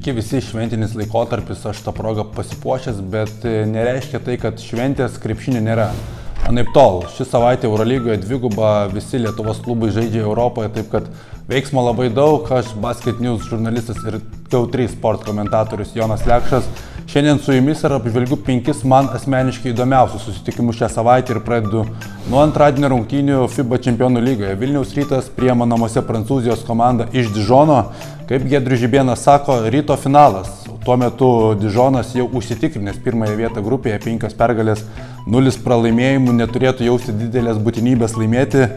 Sveiki visi, šventinis laikotarpis, aš tą progą pasipuošęs, bet nereiškia tai, kad šventės krepšinio nėra. Anaip tol, ši savaitė Eurolygoje dviguba, visi Lietuvos klubai žaidžia Europoje, taip kad veiksmo labai daug. Aš Basket News žurnalistas ir Q3 sport komentatorius Jonas Lekšas. Šiandien su jumis ir apžvelgiu 5 man asmeniškai įdomiausius susitikimus šią savaitę ir pradedu nuo antradienio rungtynių FIBA Čempionų lygoje. Vilniaus Rytas priima namuose Prancūzijos komandą iš Dižono. Kaip Giedrius Žibėnas sako, ryto finalas. Tuo metu Dižonas jau užsitikrinęs pirmąją vietą grupėje, 5 pergalės, 0 pralaimėjimų, neturėtų jausti didelės būtinybės laimėti.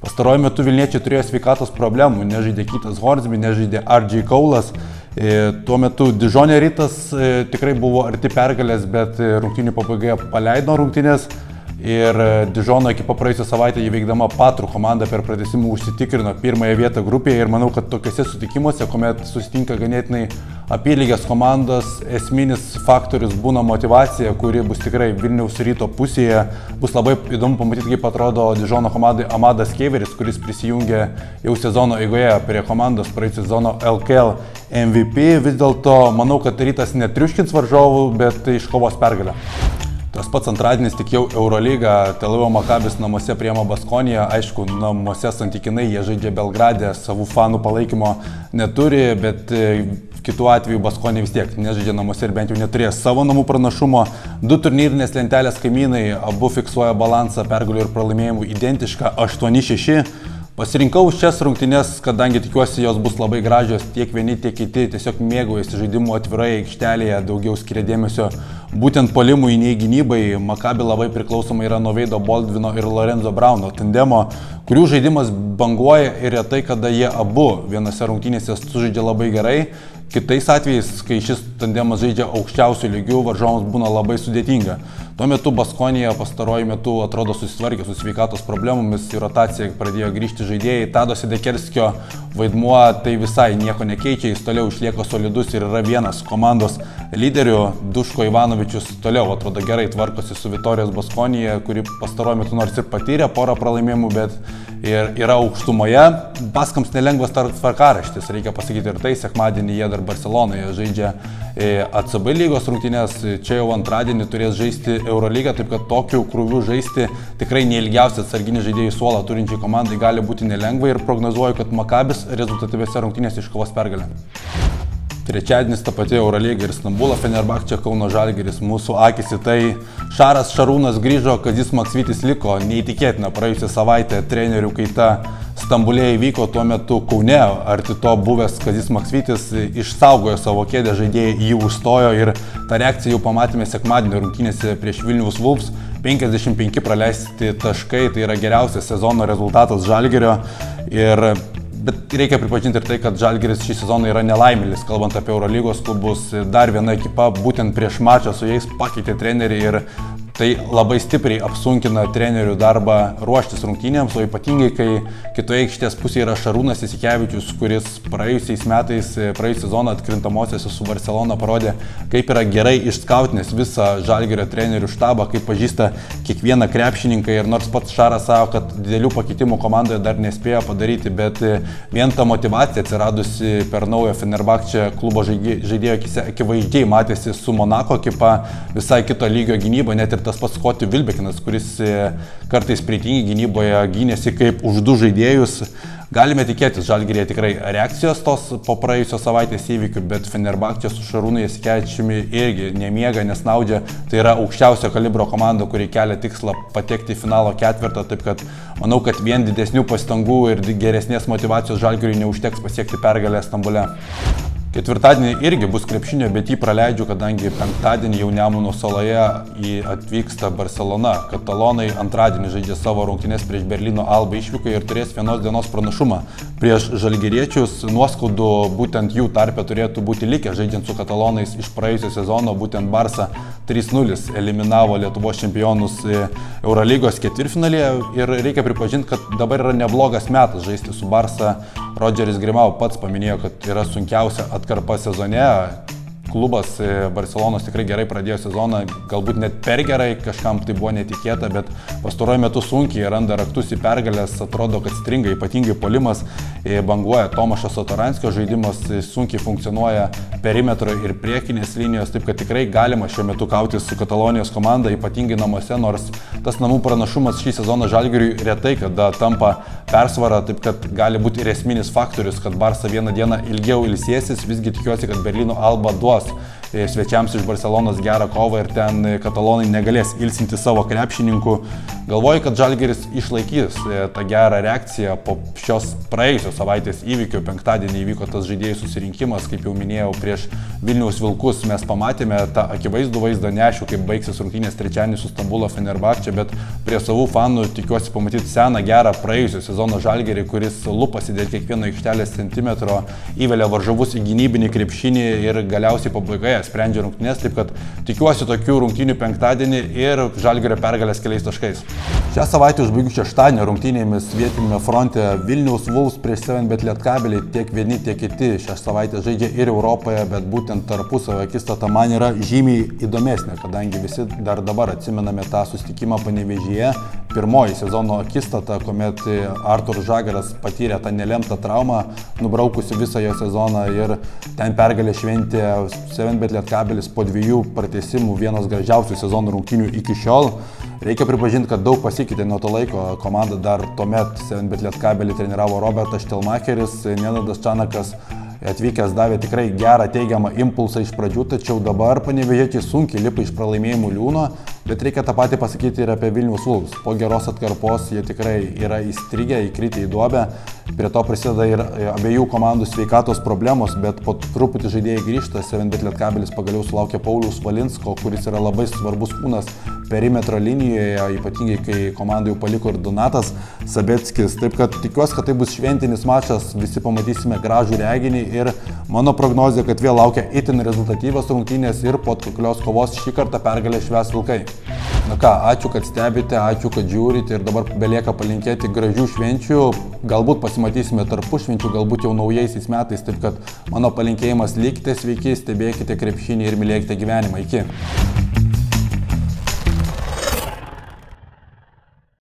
Pastaruoju metu Vilniečiai turėjo sveikatos problemų, nežaidė Kytas Hornsby, nežaidė RJ Kaulas. Tuo metu Dižone Rytas tikrai buvo arti pergalės, bet rungtynių pabaigoje paleido rungtynės. Ir Dižono ekipa praėjusią savaitę įveikdama Patrų komandą per pratęsimų užsitikrino pirmąją vietą grupėje ir manau, kad tokiuose sutikimuose, kuomet susitinka ganėtinai apylygės komandos, esminis faktorius būna motivacija, kuri bus tikrai Vilniaus Ryto pusėje. Bus labai įdomu pamatyti, kaip atrodo Dižono komandai Amadas Keiveris, kuris prisijungė jau sezono eigoje prie komandos praėjusio sezono LKL MVP. Vis dėlto manau, kad Rytas netriuškins varžovų, bet iškovos pergalę. Tas pats antradienis, tik jau Eurolyga, Tel Avivo Makabis namuose priima Baskoniją. Aišku, namuose santykinai jie žaidžia Belgrade, savų fanų palaikymo neturi, bet kitu atveju Baskonija vis tiek nežaidžia namuose ir bent jau neturės savo namų pranašumo. 2 turnyrinės lentelės kaimynai, abu fiksuoja balansą pergalių ir pralaimėjimų identišką 8-6. Pasirinkau šias rungtynes, kadangi tikiuosi jos bus labai gražios, tiek vieni, tiek kiti tiesiog mėgaujasi žaidimu atvirai aikštelėje, daugiau skiria dėmesio būtent puolimui nei gynybai. Makabi labai priklausomai yra nuo Veido Baldvino ir Lorenzo Brauno tandemo, kurių žaidimas banguoja ir retai kada jie abu vienose rungtynėse sužaidžia labai gerai. Kitais atvejais, kai šis tandemas žaidžia aukščiausių lygių, varžovams būna labai sudėtinga. Tuo metu Baskonija pastaruoju metu atrodo susitvarkė su sveikatos problemomis, į rotaciją pradėjo grįžti žaidėjai. Tado Sedekerskio vaidmuo tai visai nieko nekeičia, jis toliau išlieka solidus ir yra vienas komandos lyderių. Duško Ivanovičius toliau atrodo gerai tvarkosi su Vitorijos Baskonija, kuri pastaruoju metu nors ir patyrė porą pralaimėjimų, bet ir yra aukštumoje. Baskams nelengvas tvarkaraštis, reikia pasakyti ir tai, sekmadienį jie dar Barcelonoje žaidžia ACB lygos rungtynės, čia jau antradienį turės žaisti Eurolygą, taip kad tokiu krūviu žaisti tikrai neilgiausias atsarginį žaidėjų suolą turinčiai komandai gali būti nelengva ir prognozuoju, kad Makabis rezultatyviose rungtynėse iškovos pergalę. Trečiadienis ta pati Eurolyga ir Stambulo Fenerbahčė, Kauno Žalgiris, mūsų akis į tai. Šaras Šarūnas grįžo, Kazys Maksvytis liko, neįtikėtina praėjusią savaitę trenerių kaita Stambulė įvyko, tuo metu Kaune arti to buvęs Kazys Maksvytis išsaugojo savo kėdę, žaidėjai jį užstojo ir tą reakciją jau pamatėme sekmadienio rungtynėse prieš Vilniaus Wolves. 55 praleisti taškai, tai yra geriausias sezono rezultatas Žalgirio. Bet reikia pripažinti ir tai, kad Žalgiris šį sezoną yra nelaimėlis, kalbant apie Eurolygos klubus. Dar viena ekipa būtent prieš mačą su jais pakeitė trenerį ir tai labai stipriai apsunkina trenerių darbą ruoštis rungtynėms, o ypatingai, kai kitoje aikštės pusėje yra Šarūnas Jasikevičius, kuris praėjusiais metais, praėjusią sezoną atkrintamosiose su Barcelona parodė, kaip yra gerai išskautinęs visą Žalgirio trenerių štabą, kaip pažįsta kiekvieną krepšininką ir nors pats Šaras savo, kad didelių pakeitimų komandoje dar nespėjo padaryti, bet vien ta motyvacija atsiradusi per naują Fenerbahčę klubo žaidėjo akise akivaizdžiai matėsi su Monako ekipa, visai kito lygio gynyba, net ir tas pats Scottie Wilbekinas, kuris kartais pritingi gynyboje gynėsi kaip už 2 žaidėjus. Galime tikėtis Žalgiryje tikrai reakcijos tos po praėjusios savaitės įvykių, bet Fenerbahčė su Šarūnu Jasikevičiumi irgi nemiega, nesnaudžia. Tai yra aukščiausio kalibro komanda, kuri kelia tikslą patekti į finalo ketvertą, taip kad manau, kad vien didesnių pastangų ir geresnės motyvacijos Žalgiriui neužteks pasiekti pergalę Stambule. Ketvirtadienį irgi bus krepšinio, bet jį praleidžiu, kadangi penktadienį jau Nemuno saloje atvyksta Barcelona. Katalonai antradienį žaidžia savo rungtynes prieš Berlyno Alba išvykoje ir turės vienos dienos pranašumą prieš žalgiriečius. Nuoskaudų būtent jų tarpe turėtų būti likę, žaidžiant su katalonais iš praėjusio sezono, būtent Barsa 3-0 eliminavo Lietuvos čempionus Eurolygos ketvirtfinalyje ir reikia pripažinti, kad dabar yra neblogas metas žaisti su Barsa. Rodžeris Grimau pats paminėjo, kad yra sunkiausia atkarpa sezone, klubas. Barcelonos tikrai gerai pradėjo sezoną, galbūt net per gerai, kažkam tai buvo netikėta, bet pastaruoju metu sunkiai randa raktus į pergalės, atrodo, kad stringa, ypatingai puolimas, banguoja Tomašo Satoranskio žaidimas, sunkiai funkcionuoja perimetro ir priekinės linijos, taip kad tikrai galima šiuo metu kautis su Katalonijos komanda, ypatingai namuose, nors tas namų pranašumas šį sezoną Žalgiriui retai kada tampa persvara, taip kad gali būti ir esminis faktorius, kad Barça vieną dieną ilgiau ilsėsis, visgi tikiuosi, kad Berlyno Alba duos svečiams iš Barcelonos gerą kovą ir ten katalonai negalės ilsinti savo krepšininkų. Galvoju, kad Žalgiris išlaikys tą gerą reakciją po šios praėjusios savaitės įvykių. Penktadienį įvyko tas žaidėjų susirinkimas, kaip jau minėjau, prieš Vilniaus Vilkus. Mes pamatėme tą akivaizdų vaizdą, neaišku, kaip baigsis rungtynės trečiadienį su Stambulo Fenerbahče, bet prie savų fanų tikiuosi pamatyti seną gerą praėjusio sezono Žalgirį, kuris lupasi dėl kiekvieno aikštelės centimetro, įvelia varžovus į gynybinį krepšinį ir galiausiai pabaigoje sprendžia rungtynės, taip kad tikiuosi tokių rungtynių penktadienį ir Žalgirio pergalės keliais taškais. Šią savaitę užbaigiu šeštadienio rungtynėmis vietinėme fronte. Vilniaus Wolves prieš 7bet Lietkabelį, tiek vieni, tiek kiti šią savaitę žaidžia ir Europoje, bet būtent tarpusavio akistata man yra žymiai įdomesnė, kadangi visi dar dabar atsimename tą susitikimą Panevėžyje, pirmoji sezono akistata, kuomet Artur Žagaras patyrė tą nelemtą traumą, nubraukusi visą jo sezoną ir ten pergalę šventė 7bet Lietkabelis po 2 pratęsimų, vienas gražiausių sezono rungtynių iki šiol. Reikia pripažinti, kad daug pasikeitė nuo to laiko. Komanda dar tuomet 7bet Lietkabelį treniravo Robertas Štelmacheris, Nenadas Čanakas atvykęs davė tikrai gerą teigiamą impulsą iš pradžių, tačiau dabar panevėžiečiai sunkiai lipa iš pralaimėjimų liūno, bet reikia tą patį pasakyti ir apie Vilniaus Wolves. Po geros atkarpos jie tikrai yra įstrigę, įkritę į duobę, prie to prisideda ir abiejų komandų sveikatos problemos, bet po truputį žaidėjai grįžta. 7bet Lietkabelis pagaliau sulaukė Pauliaus Valinsko, kuris yra labai svarbus kūnas perimetro linijoje, ypatingai kai komandai jau paliko ir Donatas Sabeckis. Taip kad tikiuosi, kad tai bus šventinis mačas, visi pamatysime gražų reginį ir mano prognozija, kad vėl laukia itin rezultatyvios rungtynės ir po atkaklios kovos šį kartą pergalę švęs Vilkai. Na ką, ačiū, kad stebite, ačiū, kad žiūrite ir dabar belieka palinkėti gražių švenčių. Galbūt pasimatysime tarpušvenčių, galbūt jau naujaisiais metais, taip kad mano palinkėjimas likite sveiki, stebėkite krepšinį ir mylėkite gyvenimą. Iki.